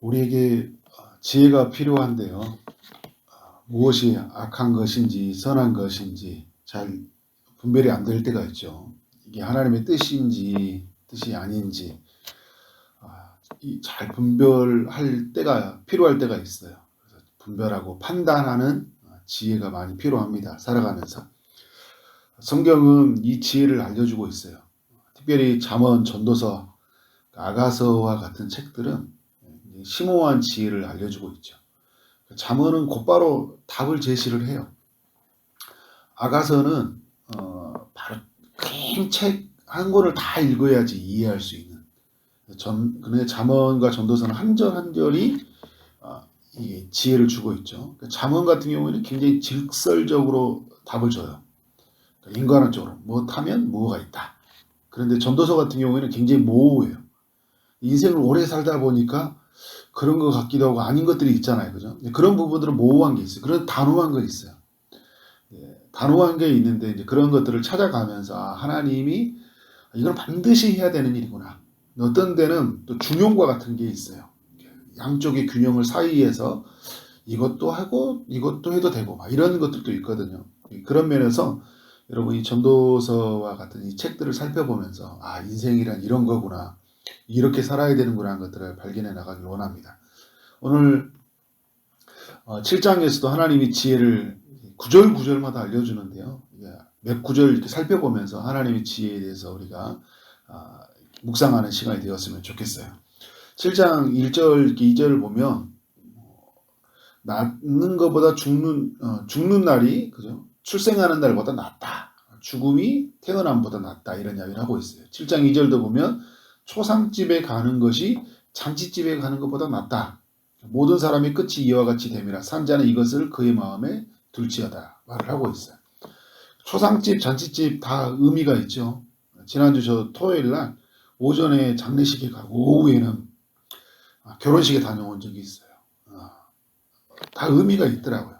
우리에게 지혜가 필요한데요. 무엇이 악한 것인지 선한 것인지 잘 분별이 안 될 때가 있죠. 이게 하나님의 뜻인지 뜻이 아닌지 잘 분별할 때가 필요할 때가 있어요. 그래서 분별하고 판단하는 지혜가 많이 필요합니다. 살아가면서. 성경은 이 지혜를 알려주고 있어요. 특별히 잠언, 전도서, 아가서와 같은 책들은 심오한 지혜를 알려주고 있죠. 잠언은 곧바로 답을 제시를 해요. 아가서는 바로 큰 책 한 권을 다 읽어야지 이해할 수 있는. 근데 잠언과 전도서는 한 절 한 절이 이게 지혜를 주고 있죠. 잠언 같은 경우에는 굉장히 직설적으로 답을 줘요. 인간론적으로 무엇하면 무엇가 있다. 그런데 전도서 같은 경우에는 굉장히 모호해요. 인생을 오래 살다 보니까 그런 것 같기도 하고 아닌 것들이 있잖아요. 그죠? 그런 부분들은 모호한 게 있어요. 그런 단호한 거 있어요. 단호한 게 있는데 이제 그런 것들을 찾아가면서 하나님이 이건 반드시 해야 되는 일이구나. 어떤 데는 또 중용과 같은 게 있어요. 양쪽의 균형을 사이에서 이것도 하고 이것도 해도 되고 막 이런 것들도 있거든요. 그런 면에서 여러분 이 전도서와 같은 이 책들을 살펴보면서 인생이란 이런 거구나. 이렇게 살아야 되는구나 하는 것들을 발견해 나가길 원합니다. 오늘 7장에서도 하나님이 지혜를 구절 구절마다 알려주는데요. 몇 구절 이렇게 살펴보면서 하나님의 지혜에 대해서 우리가 묵상하는 시간이 되었으면 좋겠어요. 7장 1절, 2절을 보면 낳는 것보다 죽는 날이 그죠? 출생하는 날보다 낫다. 죽음이 태어남보다 낫다. 이런 이야기를 하고 있어요. 7장 2절도 보면 초상집에 가는 것이 잔치집에 가는 것보다 낫다. 모든 사람의 끝이 이와 같이 됨이라 산자는 이것을 그의 마음에 둘지어다. 말을 하고 있어요. 초상집, 잔치집 다 의미가 있죠. 지난주 저 토요일 날 오전에 장례식에 가고 오후에는 결혼식에 다녀온 적이 있어요. 다 의미가 있더라고요.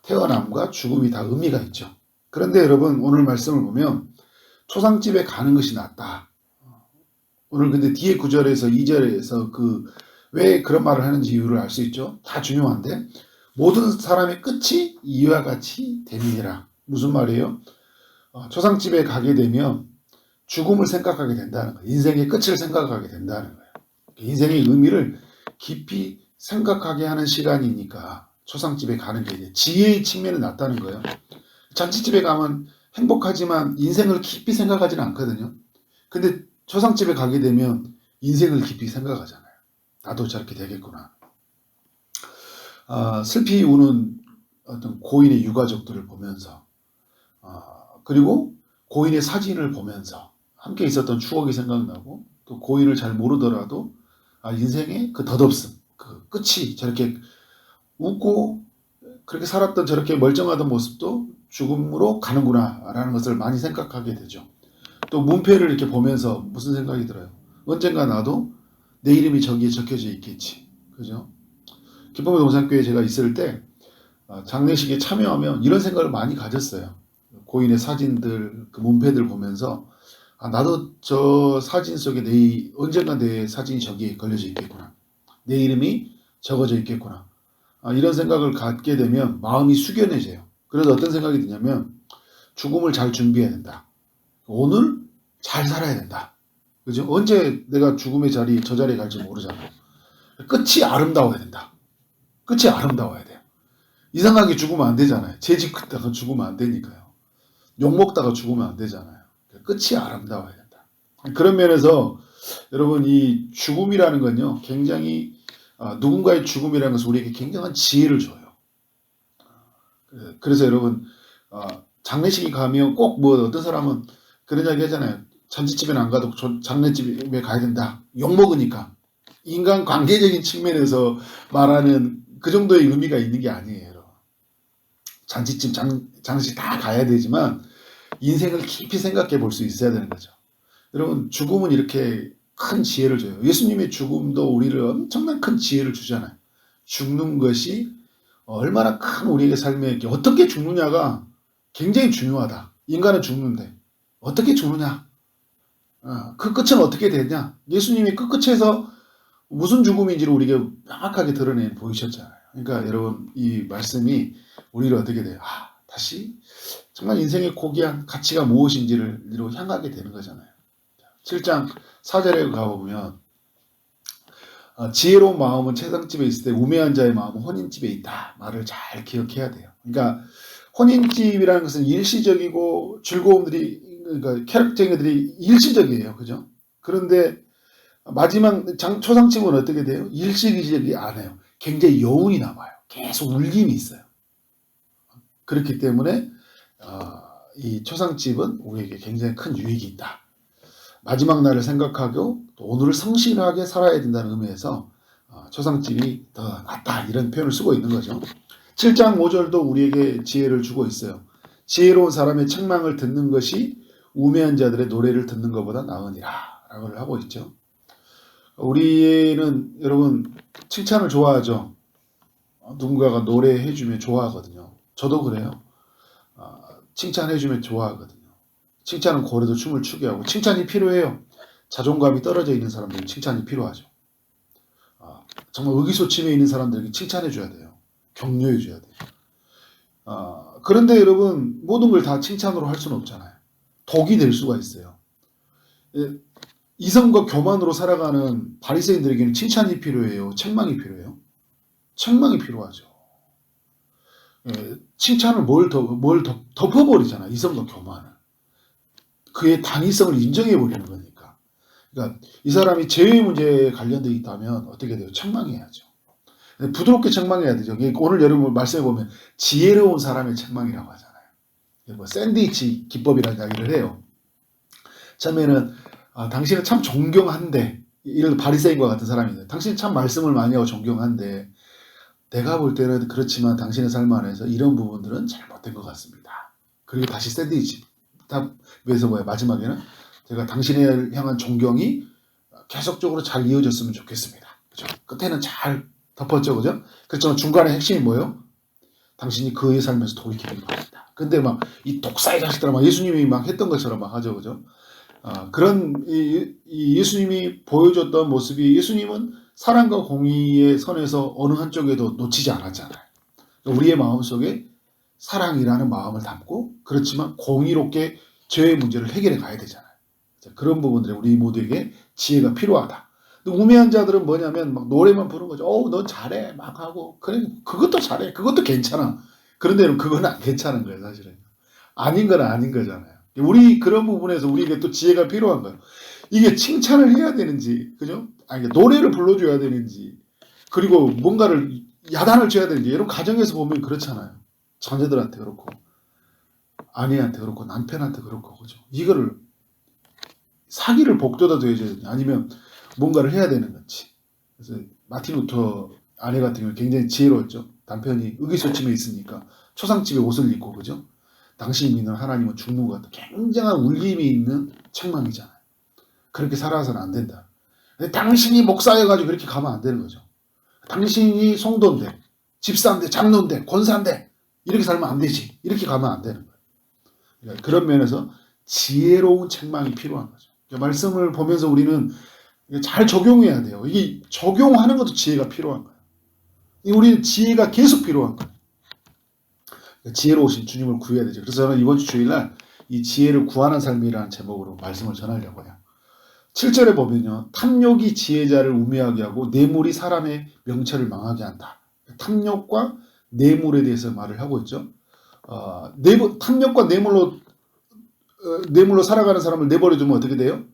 태어남과 죽음이 다 의미가 있죠. 그런데 여러분 오늘 말씀을 보면 초상집에 가는 것이 낫다. 오늘 근데 뒤에 9절에서 2절에서 왜 그런 말을 하는지 이유를 알 수 있죠. 다 중요한데 모든 사람의 끝이 이와 같이 됨이니라. 무슨 말이에요? 초상집에 가게 되면 죽음을 생각하게 된다는 거예요. 인생의 끝을 생각하게 된다는 거예요. 인생의 의미를 깊이 생각하게 하는 시간이니까 초상집에 가는 게 이제 지혜의 측면이 낫다는 거예요. 잔치집에 가면 행복하지만 인생을 깊이 생각하지는 않거든요. 근데 초상집에 가게 되면 인생을 깊이 생각하잖아요. 나도 저렇게 되겠구나. 슬피 우는 어떤 고인의 유가족들을 보면서 그리고 고인의 사진을 보면서 함께 있었던 추억이 생각나고 또 고인을 잘 모르더라도 인생의 그 덧없음, 그 끝이 저렇게 웃고 그렇게 살았던 저렇게 멀쩡하던 모습도 죽음으로 가는구나 라는 것을 많이 생각하게 되죠. 또 문패를 이렇게 보면서 무슨 생각이 들어요? 언젠가 나도 내 이름이 저기에 적혀져 있겠지. 그죠? 기쁨의 동산교회에 제가 있을 때 장례식에 참여하면 이런 생각을 많이 가졌어요. 고인의 사진들, 그 문패들 보면서 나도 저 사진 속에 언젠가 내 사진이 저기에 걸려져 있겠구나. 내 이름이 적어져 있겠구나. 이런 생각을 갖게 되면 마음이 숙연해져요. 그래서 어떤 생각이 드냐면 죽음을 잘 준비해야 된다. 오늘 잘 살아야 된다. 그죠? 언제 내가 죽음의 저 자리에 갈지 모르잖아요. 끝이 아름다워야 된다. 끝이 아름다워야 돼요. 이상하게 죽으면 안 되잖아요. 재직 긋다가 죽으면 안 되니까요. 욕먹다가 죽으면 안 되잖아요. 끝이 아름다워야 된다. 그런 면에서 여러분 이 죽음이라는 건요. 굉장히 누군가의 죽음이라는 것은 우리에게 굉장한 지혜를 줘요. 그래서 여러분 장례식에 가면 꼭 어떤 사람은 그런 이야기 하잖아요. 잔치집에는 안 가도 장례집에 가야 된다. 욕먹으니까. 인간 관계적인 측면에서 말하는 그 정도의 의미가 있는 게 아니에요. 여러분. 잔치집, 장식 다 가야 되지만 인생을 깊이 생각해 볼 수 있어야 되는 거죠. 여러분 죽음은 이렇게 큰 지혜를 줘요. 예수님의 죽음도 우리를 엄청난 큰 지혜를 주잖아요. 죽는 것이 얼마나 큰 우리에게 삶에 어떻게 죽느냐가 굉장히 중요하다. 인간은 죽는데 어떻게 죽느냐? 그 끝은 어떻게 되냐? 예수님이 그 끝에서 무슨 죽음인지를 우리에게 명확하게 드러내 보이셨잖아요. 그러니까 여러분 이 말씀이 우리를 어떻게 돼요? 다시 정말 인생의 고귀한 가치가 무엇인지를 향하게 되는 거잖아요. 7장 4절에 가보면 지혜로운 마음은 채상집에 있을 때 우매한 자의 마음은 혼인집에 있다. 말을 잘 기억해야 돼요. 그러니까 혼인집이라는 것은 일시적이고 즐거움들이 그러니까 쾌락쟁이들이 일시적이에요. 그죠? 그런데 마지막 초상집은 어떻게 돼요? 일시적이 안 해요. 굉장히 여운이 남아요. 계속 울림이 있어요. 그렇기 때문에 이 초상집은 우리에게 굉장히 큰 유익이 있다. 마지막 날을 생각하고 또 오늘을 성실하게 살아야 된다는 의미에서 초상집이 더 낫다 이런 표현을 쓰고 있는 거죠. 7장 5절도 우리에게 지혜를 주고 있어요. 지혜로운 사람의 책망을 듣는 것이 우매한 자들의 노래를 듣는 것보다 나으니라 라고 하고 있죠. 우리는 여러분 칭찬을 좋아하죠. 누군가가 노래해주면 좋아하거든요. 저도 그래요. 칭찬해주면 좋아하거든요. 칭찬은 고래도 춤을 추게 하고 칭찬이 필요해요. 자존감이 떨어져 있는 사람들은 칭찬이 필요하죠. 정말 의기소침해 있는 사람들에게 칭찬해줘야 돼요. 격려해줘야 돼요. 그런데 여러분 모든 걸 다 칭찬으로 할 수는 없잖아요. 독이 될 수가 있어요. 이성과 교만으로 살아가는 바리새인들에게는 칭찬이 필요해요. 책망이 필요해요. 책망이 필요하죠. 칭찬을 뭘 덮어버리잖아요. 이성과 교만을. 그의 당위성을 인정해버리는 거니까. 그러니까 이 사람이 죄의 문제에 관련되어 있다면 어떻게 돼요? 책망해야죠. 부드럽게 책망해야 되죠. 오늘 여러분 말씀해 보면 지혜로운 사람의 책망이라고 하잖아요. 뭐 샌드위치 기법이라는 이야기를 해요. 처음에는 당신은 참 존경한데 이런 바리새인과 같은 사람인데 당신은 참 말씀을 많이 하고 존경한데 내가 볼 때는 그렇지만 당신의 삶 안에서 이런 부분들은 잘못된 것 같습니다. 그리고 다시 샌드위치 답에서 마지막에는 제가 당신을 향한 존경이 계속적으로 잘 이어졌으면 좋겠습니다. 그죠? 끝에는 잘 덮었죠, 그죠? 그렇지만 중간에 핵심이 뭐예요? 당신이 그의 삶에서 돌이키길 바랍니다. 근데 막 이 독사의 자식들아 막 예수님이 막 했던 것처럼 막 하죠, 그죠? 그런 이 예수님이 보여줬던 모습이 예수님은 사랑과 공의의 선에서 어느 한쪽에도 놓치지 않았잖아요. 우리의 마음속에 사랑이라는 마음을 담고 그렇지만 공의롭게 죄의 문제를 해결해 가야 되잖아요. 그런 부분들에 우리 모두에게 지혜가 필요하다. 우매한 자들은 뭐냐면 막 노래만 부르는 거죠. 너 잘해 막 하고 그래 그것도 잘해 그것도 괜찮아. 그런데 그건 안 괜찮은 거예요 사실은. 아닌 건 아닌 거잖아요. 우리 그런 부분에서 우리에게 또 지혜가 필요한 거예요. 이게 칭찬을 해야 되는지, 그죠? 노래를 불러줘야 되는지, 그리고 뭔가를 야단을 쳐야 되는지, 이런 가정에서 보면 그렇잖아요. 자녀들한테 그렇고, 아내한테 그렇고, 남편한테 그렇고, 그죠? 이거를 사기를 복돋아 줘야 되는지, 아니면 뭔가를 해야 되는 건지. 그래서 마틴 루터 아내 같은 경우 굉장히 지혜로웠죠. 남편이 의기소침해 있으니까 초상집에 옷을 입고, 그죠? 당신이 믿는 하나님은 죽는 것 같다. 굉장한 울림이 있는 책망이잖아요. 그렇게 살아서는 안 된다. 당신이 목사여가지고 그렇게 가면 안 되는 거죠. 당신이 성도인데, 집사인데, 장로인데, 권사인데 이렇게 살면 안 되지. 이렇게 가면 안 되는 거예요. 그러니까 그런 면에서 지혜로운 책망이 필요한 거죠. 그러니까 말씀을 보면서 우리는 잘 적용해야 돼요. 이게 적용하는 것도 지혜가 필요한 거예요. 우리는 지혜가 계속 필요한 거예요. 지혜로우신 주님을 구해야 되죠. 그래서 저는 이번 주 주일날 이 지혜를 구하는 삶이라는 제목으로 말씀을 전하려고 해요. 7절에 보면요. 탐욕이 지혜자를 우매하게 하고 뇌물이 사람의 명철을 망하게 한다. 탐욕과 뇌물에 대해서 말을 하고 있죠. 탐욕과 뇌물로 살아가는 사람을 내버려두면 어떻게 돼요?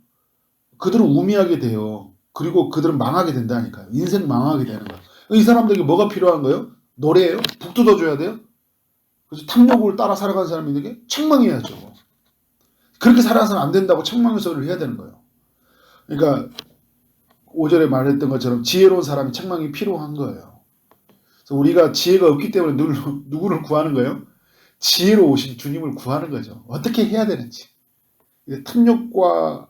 그들은 우매하게 돼요. 그리고 그들은 망하게 된다니까요. 인생 망하게 되는 거예요. 이 사람들에게 뭐가 필요한 거예요? 노래예요? 북 뜯어줘야 돼요? 그래서 탐욕을 따라 살아가는 사람에게 책망해야죠. 그렇게 살아서는 안 된다고 책망의 소리를 해야 되는 거예요. 그러니까 5절에 말했던 것처럼 지혜로운 사람이 책망이 필요한 거예요. 그래서 우리가 지혜가 없기 때문에 누구를 구하는 거예요? 지혜로우신 주님을 구하는 거죠. 어떻게 해야 되는지. 탐욕과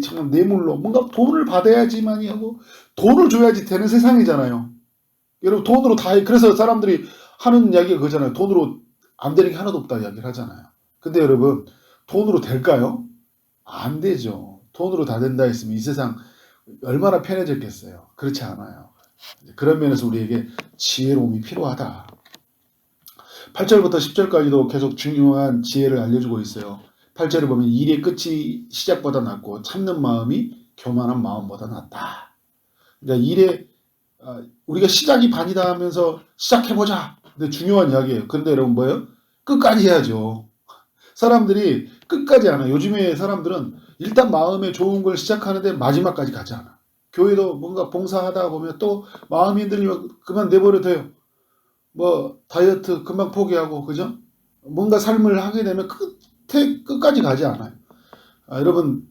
참 뇌물로 뭔가 돈을 받아야지만이 하고 돈을 줘야지 되는 세상이잖아요. 여러분 돈으로 다 해. 그래서 사람들이 하는 이야기가 그거잖아요. 돈으로 안 되는 게 하나도 없다 이야기를 하잖아요. 근데 여러분 돈으로 될까요? 안 되죠. 돈으로 다 된다 했으면 이 세상 얼마나 편해졌겠어요. 그렇지 않아요. 그런 면에서 우리에게 지혜로움이 필요하다. 8절부터 10절까지도 계속 중요한 지혜를 알려주고 있어요. 8절에 보면 일의 끝이 시작보다 낫고 참는 마음이 교만한 마음보다 낫다. 그러니까 우리가 시작이 반이다 하면서 시작해보자. 근데 중요한 이야기예요. 그런데 여러분 뭐예요? 끝까지 해야죠. 사람들이 끝까지 안 해요. 요즘에 사람들은 일단 마음에 좋은 걸 시작하는데 마지막까지 가지 않아. 교회도 뭔가 봉사하다 보면 또 마음이 흔들리면 그만 내버려 둬요. 뭐 다이어트 금방 포기하고 그죠? 뭔가 삶을 하게 되면 끝까지 가지 않아요. 여러분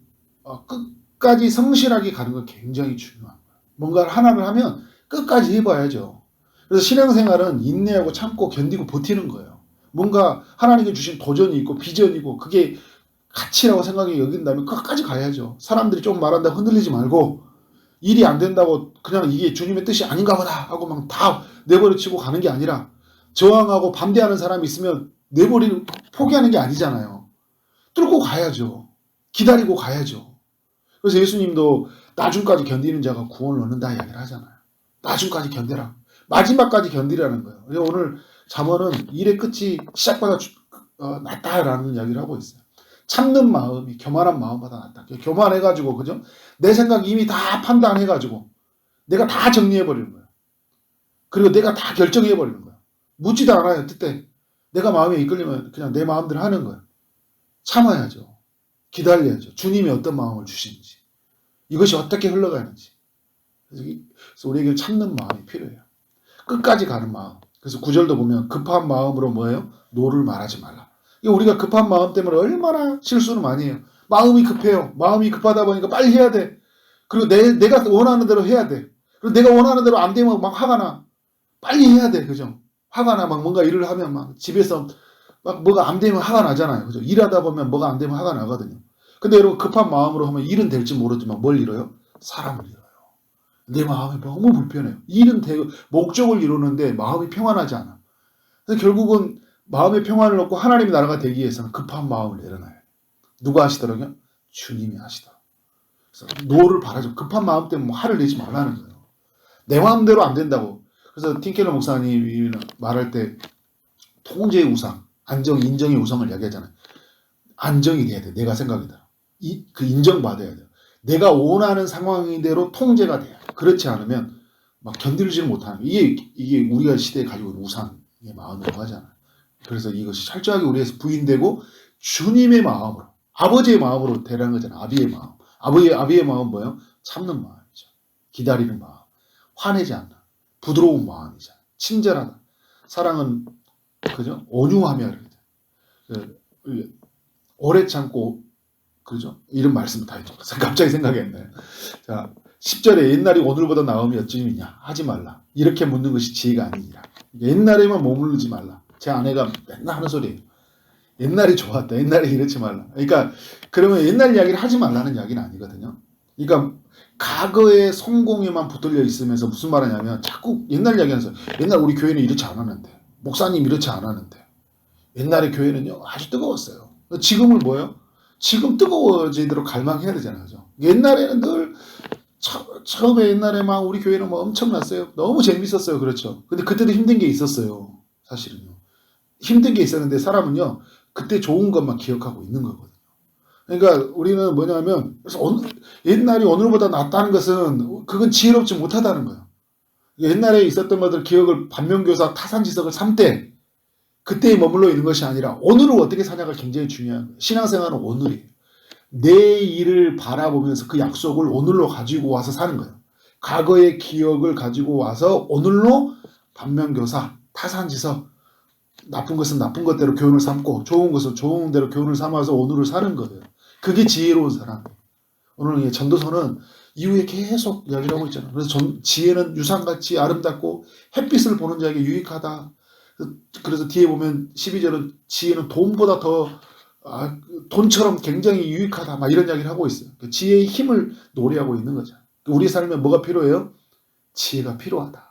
끝까지 성실하게 가는 거 굉장히 중요한 거예요. 뭔가를 하나를 하면 끝까지 해봐야죠. 그래서 신앙생활은 인내하고 참고 견디고 버티는 거예요. 뭔가 하나님께 주신 도전이 있고 비전이고 그게 가치라고 생각이 여긴다면 끝까지 가야죠. 사람들이 좀 말한다고 흔들리지 말고 일이 안 된다고 그냥 이게 주님의 뜻이 아닌가 보다 하고 막 다 내버려치고 가는 게 아니라 저항하고 반대하는 사람이 있으면 포기하는 게 아니잖아요. 뚫고 가야죠. 기다리고 가야죠. 그래서 예수님도 나중까지 견디는 자가 구원을 얻는다 이야기를 하잖아요. 나중까지 견뎌라. 마지막까지 견디라는 거예요. 오늘 잠언은 일의 끝이 시작보다 낫다라는 이야기를 하고 있어요. 참는 마음이 교만한 마음보다 낫다. 교만해가지고 그죠? 내 생각 이미 다 판단해가지고 내가 다 정리해버리는 거예요. 그리고 내가 다 결정해버리는 거예요. 묻지도 않아요. 그때 내가 마음에 이끌리면 그냥 내 마음대로 하는 거예요. 참아야죠. 기다려야죠. 주님이 어떤 마음을 주시는지 이것이 어떻게 흘러가는지. 그래서 우리에게 참는 마음이 필요해요. 끝까지 가는 마음. 그래서 9절도 보면 급한 마음으로 뭐예요? 노를 말하지 말라. 우리가 급한 마음 때문에 얼마나 실수를 많이 해요. 마음이 급해요. 마음이 급하다 보니까 빨리 해야 돼. 그리고 내가 원하는 대로 해야 돼. 그리고 내가 원하는 대로 안 되면 막 화가 나. 빨리 해야 돼. 그죠? 화가 나. 막 뭔가 일을 하면 막 집에서 막 뭐가 안 되면 화가 나잖아요. 그죠? 일하다 보면 뭐가 안 되면 화가 나거든요. 근데 여러분 급한 마음으로 하면 일은 될지 모르지만 뭘 잃어요? 사람을 잃어요. 내 마음이 너무 불편해요. 일은 되고 목적을 이루는데 마음이 평안하지 않아. 그래서 결국은 마음의 평안을 얻고 하나님의 나라가 되기 위해서는 급한 마음을 내려놔야 해요. 누가 하시더라고요? 주님이 하시더라고요. 그래서 노를 바라죠. 급한 마음 때문에 화를 내지 말라는 거예요. 내 마음대로 안 된다고. 그래서 틴켈러 목사님이 말할 때 통제의 우상, 인정의 우상을 이야기하잖아요. 안정이 돼야 돼. 내가 생각이다. 그 인정받아야 돼요. 내가 원하는 상황대로 통제가 돼요. 그렇지 않으면 막 견디지를 못하는 이게 우리가 시대에 가지고 있는 우상의 마음이라고 하잖아요. 그래서 이것이 철저하게 우리에서 부인되고 주님의 마음으로 아버지의 마음으로 되라는 거잖아요. 아비의 마음. 아비의 마음은 뭐예요? 참는 마음이죠. 기다리는 마음. 화내지 않는 부드러운 마음이잖아요. 친절하다. 사랑은 그죠? 온유하며 오래 참고 그죠? 이런 말씀을 다 했죠. 갑자기 생각이 안 나요. 자, 10절에 옛날이 오늘보다 나음이 어찌미냐 하지 말라. 이렇게 묻는 것이 지혜가 아니니라. 옛날에만 머무르지 말라. 제 아내가 맨날 하는 소리예요. 옛날이 좋았다. 옛날에 이러지 말라. 그러니까 그러면 옛날 이야기를 하지 말라는 이야기는 아니거든요. 그러니까 과거의 성공에만 붙들려 있으면서 무슨 말 하냐면 자꾸 옛날 이야기 하면서 옛날 우리 교회는 이렇지 않았는데 목사님 이렇지 않았는데 옛날의 교회는요 아주 뜨거웠어요. 지금은 뭐예요? 지금 뜨거워지도록 갈망해야 되잖아요. 그죠? 옛날에는 늘 처음에 옛날에 막 우리 교회는 뭐 엄청났어요. 너무 재밌었어요. 그렇죠. 근데 그때도 힘든 게 있었어요. 사실은요. 힘든 게 있었는데 사람은요. 그때 좋은 것만 기억하고 있는 거거든요. 그러니까 우리는 뭐냐면 그래서 옛날이 오늘보다 낫다는 것은 그건 지혜롭지 못하다는 거예요. 옛날에 있었던 것들 기억을 반면교사 타산지석을 삼되 그때에 머물러 있는 것이 아니라 오늘을 어떻게 사냐가 굉장히 중요한 거예요. 신앙생활은 오늘이에요. 내일을 바라보면서 그 약속을 오늘로 가지고 와서 사는 거예요. 과거의 기억을 가지고 와서 오늘로 반면교사, 타산지석, 나쁜 것은 나쁜 것대로 교훈을 삼고 좋은 것은 좋은 대로 교훈을 삼아서 오늘을 사는 거예요. 그게 지혜로운 사람이에요. 오늘 전도서는 이후에 계속 이야기를 하고 있잖아요. 그래서 지혜는 유산같이 아름답고 햇빛을 보는 자에게 유익하다. 그래서 뒤에 보면 12절은 지혜는 돈보다 더 돈처럼 굉장히 유익하다. 막 이런 이야기를 하고 있어요. 지혜의 힘을 노래하고 있는 거죠. 우리 삶에 뭐가 필요해요? 지혜가 필요하다.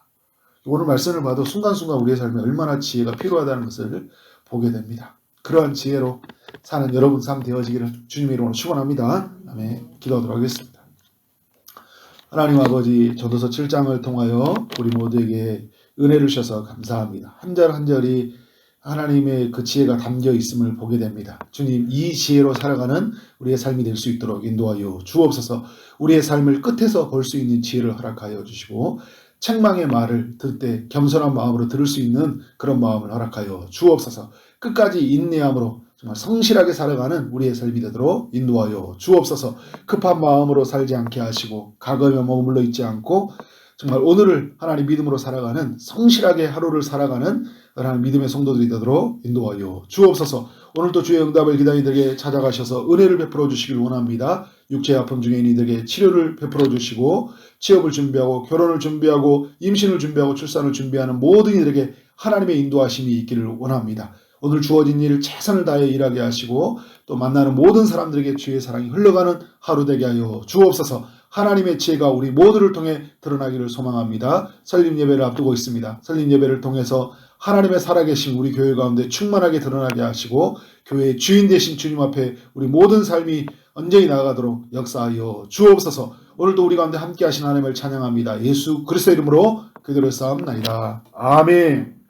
오늘 말씀을 봐도 순간순간 우리의 삶에 얼마나 지혜가 필요하다는 것을 보게 됩니다. 그러한 지혜로 사는 여러분 삶 되어지기를 주님의 이름으로 축원합니다. 아멘. 기도하도록 하겠습니다. 하나님 아버지, 전도서 7장을 통하여 우리 모두에게 은혜를 주셔서 감사합니다. 한 절 한 절이 하나님의 그 지혜가 담겨 있음을 보게 됩니다. 주님, 이 지혜로 살아가는 우리의 삶이 될 수 있도록 인도하여 주옵소서. 우리의 삶을 끝에서 볼 수 있는 지혜를 허락하여 주시고, 책망의 말을 들을 때 겸손한 마음으로 들을 수 있는 그런 마음을 허락하여 주옵소서. 끝까지 인내함으로 정말 성실하게 살아가는 우리의 삶이 되도록 인도하여 주옵소서. 급한 마음으로 살지 않게 하시고, 과거에 머물러 있지 않고 정말 오늘을 하나님 믿음으로 살아가는, 성실하게 하루를 살아가는 하나님 믿음의 성도들이 되도록 인도하여 주옵소서. 오늘도 주의 응답을 기다리는 이들에게 찾아가셔서 은혜를 베풀어 주시길 원합니다. 육체의 아픔 중에 있는 이들에게 치료를 베풀어 주시고, 취업을 준비하고 결혼을 준비하고 임신을 준비하고 출산을 준비하는 모든 이들에게 하나님의 인도하심이 있기를 원합니다. 오늘 주어진 일 최선을 다해 일하게 하시고, 또 만나는 모든 사람들에게 주의 사랑이 흘러가는 하루 되게 하여 주옵소서. 하나님의 지혜가 우리 모두를 통해 드러나기를 소망합니다. 설립 예배를 앞두고 있습니다. 설립 예배를 통해서 하나님의 살아계신 우리 교회 가운데 충만하게 드러나게 하시고, 교회의 주인 되신 주님 앞에 우리 모든 삶이 언제히 나아가도록 역사하여 주옵소서. 오늘도 우리 가운데 함께 하신 하나님을 찬양합니다. 예수 그리스도의 이름으로 기도를 쌓옵나이다. 아멘.